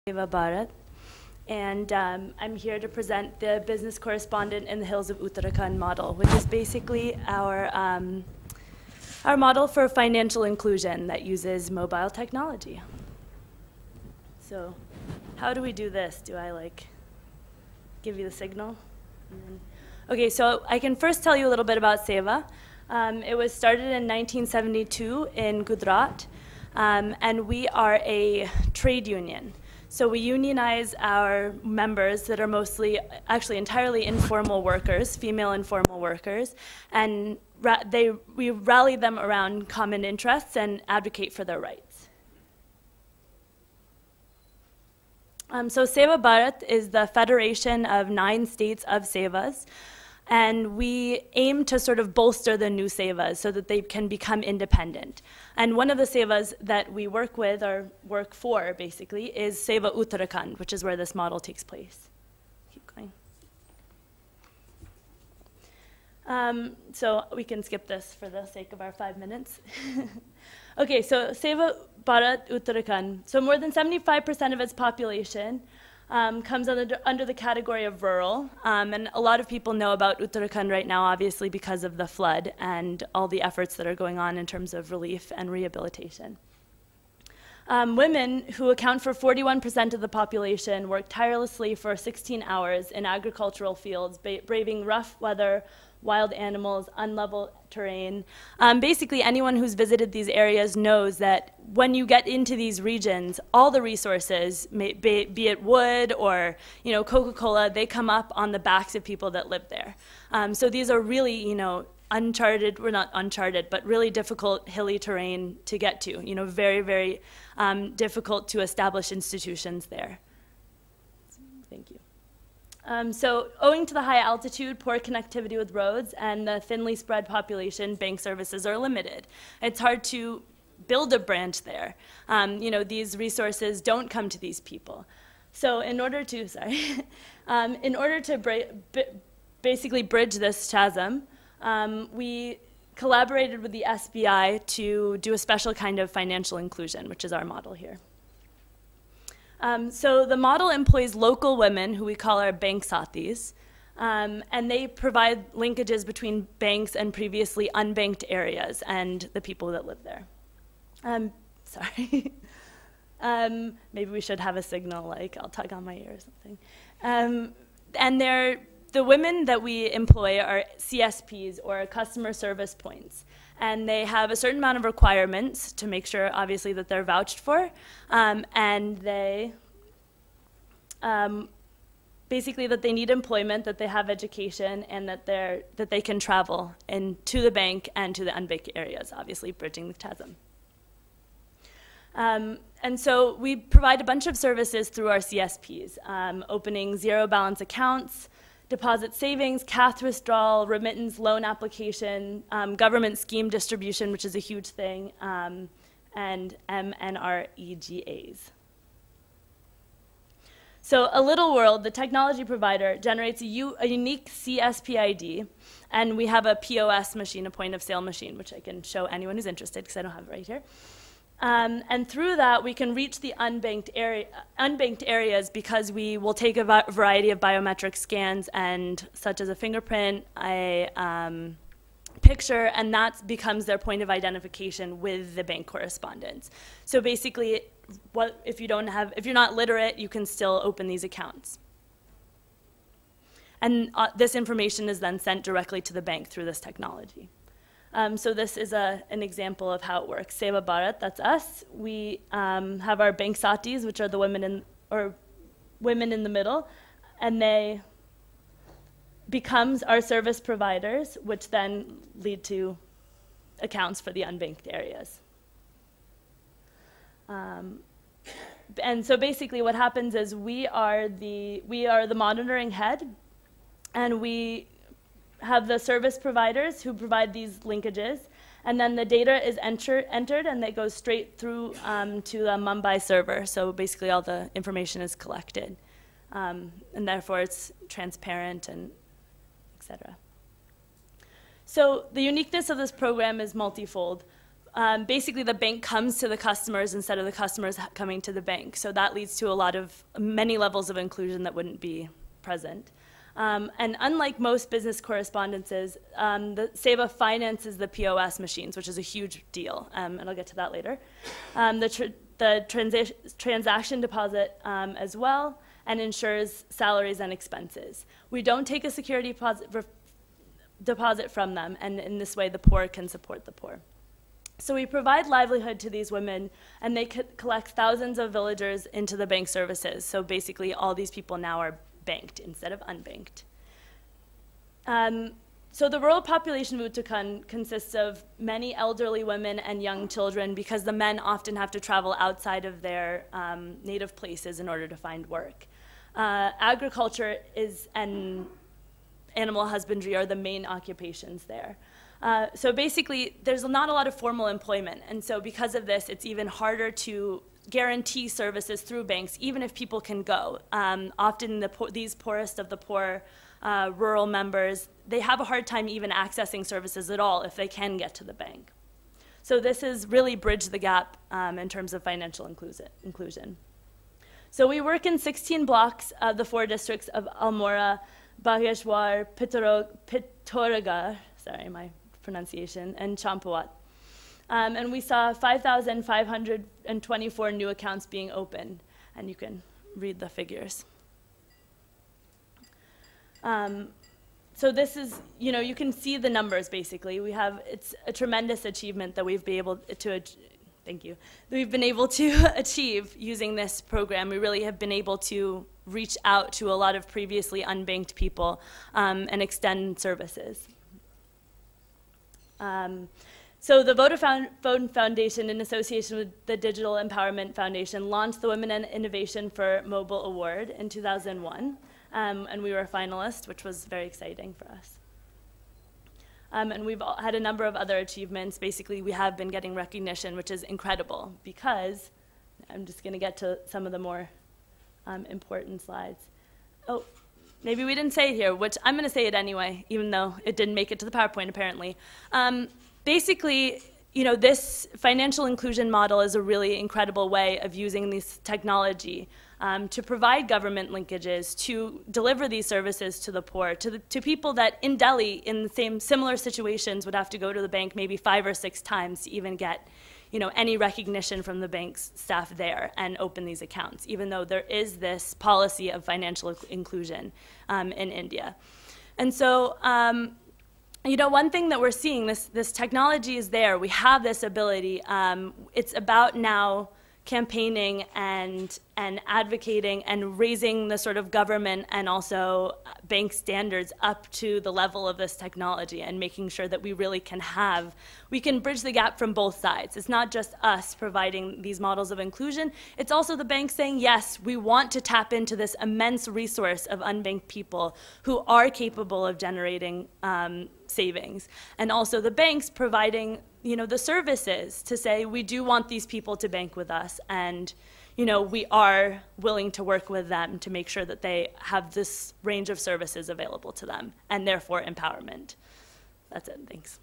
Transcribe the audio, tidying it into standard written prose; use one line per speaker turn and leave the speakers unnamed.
Sewa, Bharat, and I'm here to present the business correspondent in the hills of Uttarakhand model, which is basically our model for financial inclusion that uses mobile technology. So how do we do this? Do I give you the signal? Okay, so I can first tell you a little bit about Sewa. It was started in 1972 in Gujarat, and we are a trade union. So we unionize our members that are mostly, actually entirely informal workers, female informal workers, and we rally them around common interests and advocate for their rights. So Sewa Bharat is the federation of 9 states of Sevas, and we aim to sort of bolster the new Sevas so that they can become independent. And one of the Sevas that we work with, or work for basically, is Sewa Uttarakhand, which is where this model takes place. Keep going. So we can skip this for the sake of our 5 minutes. Okay, so Sewa Bharat Uttarakhand. So more than 75% of its population comes under the category of rural, and a lot of people know about Uttarakhand right now, obviously because of the flood and all the efforts that are going on in terms of relief and rehabilitation. Women, who account for 41% of the population, work tirelessly for 16 hours in agricultural fields, braving rough weather, wild animals, unlevel terrain. Basically, anyone who's visited these areas knows that when you get into these regions, all the resources, be it wood or Coca-Cola, they come up on the backs of people that live there. So these are really uncharted, well, not uncharted, but really difficult hilly terrain to get to. Very, very difficult to establish institutions there. Thank you. So owing to the high altitude, poor connectivity with roads, and the thinly spread population, bank services are limited. It's hard to build a branch there. These resources don't come to these people. So in order to, basically bridge this chasm, we collaborated with the SBI to do a special kind of financial inclusion, which is our model here. So the model employs local women, who we call our bank sathis, and they provide linkages between banks and previously unbanked areas and the people that live there. Sorry. Maybe we should have a signal, like I'll tug on my ear or something. And the women that we employ are CSPs, or customer service points. And they have a certain amount of requirements to make sure, obviously, that they're vouched for. And they, basically, that they need employment, that they have education, and that they can travel to the bank and to the unbanked areas, obviously, bridging the chasm. And so we provide a bunch of services through our CSPs, opening zero balance accounts, deposit savings, cash withdrawal, remittance, loan application, government scheme distribution, which is a huge thing, and MNREGAs. So A Little World, the technology provider, generates a unique CSP ID, and we have a POS machine, a point of sale machine, which I can show anyone who's interested, because I don't have it right here. And through that, we can reach the unbanked areas because we will take a variety of biometric scans, such as a fingerprint, a picture, and that becomes their point of identification with the bank correspondents. So basically, if you're not literate, you can still open these accounts. And this information is then sent directly to the bank through this technology. So this is an example of how it works. Sewa Bharat, that's us. We have our bank satis, which are the women in the middle, and they becomes our service providers, which then lead to accounts for the unbanked areas. And so basically, what happens is we are the monitoring head, and we have the service providers who provide these linkages, and then the data is entered and it goes straight through to the Mumbai server. So basically all the information is collected, and therefore it's transparent and et cetera. So the uniqueness of this program is multifold. basically the bank comes to the customers instead of the customers coming to the bank. So that leads to many levels of inclusion that wouldn't be present. And unlike most business correspondences, the Sewa finances the POS machines, which is a huge deal, and I'll get to that later. The transaction deposit as well, and ensures salaries and expenses. We don't take a security deposit from them, and in this way the poor can support the poor. So we provide livelihood to these women, and they collect thousands of villagers into the bank services. So basically all these people now are banked instead of unbanked. So the rural population of Uttarakhand consists of many elderly women and young children because the men often have to travel outside of their native places in order to find work. Agriculture and animal husbandry are the main occupations there. So basically, there's not a lot of formal employment, and so because of this, it's even harder to guarantee services through banks, even if people can go. Often these poorest of the poor rural members, they have a hard time even accessing services at all if they can get to the bank. So this has really bridged the gap in terms of financial inclusion. So we work in 16 blocks of the 4 districts of Almora, Bageshwar, Pithoragarh, sorry, my pronunciation, and Champawat. And we saw 5,524 new accounts being opened, and you can read the figures. So this is, you can see the numbers basically. It's a tremendous achievement that we've been able to, thank you, that we've been able to achieve using this program. We really have been able to reach out to a lot of previously unbanked people and extend services. So the Vodafone Foundation, in association with the Digital Empowerment Foundation, launched the Women in Innovation for Mobile Award in 2001, and we were a finalist, which was very exciting for us. And we've had a number of other achievements. Basically, we have been getting recognition, which is incredible, because I'm just going to get to some of the more important slides. Oh, maybe we didn't say it here, which I'm going to say it anyway, even though it didn't make it to the PowerPoint, apparently. Basically, this financial inclusion model is a really incredible way of using this technology to provide government linkages, to deliver these services to the poor, to people that in Delhi, in the similar situations, would have to go to the bank maybe 5 or 6 times to even get any recognition from the bank's staff there and open these accounts, even though there is this policy of financial inclusion in India. And so, one thing that we're seeing, this technology is there. We have this ability. It's about now campaigning and advocating and raising the sort of government and also bank standards up to the level of this technology and making sure that we really we can bridge the gap from both sides. It's not just us providing these models of inclusion, it's also the banks saying, yes, we want to tap into this immense resource of unbanked people who are capable of generating savings. And also the banks providing the services to say, we do want these people to bank with us, and we are willing to work with them to make sure that they have this range of services available to them, and therefore empowerment. That's it, thanks.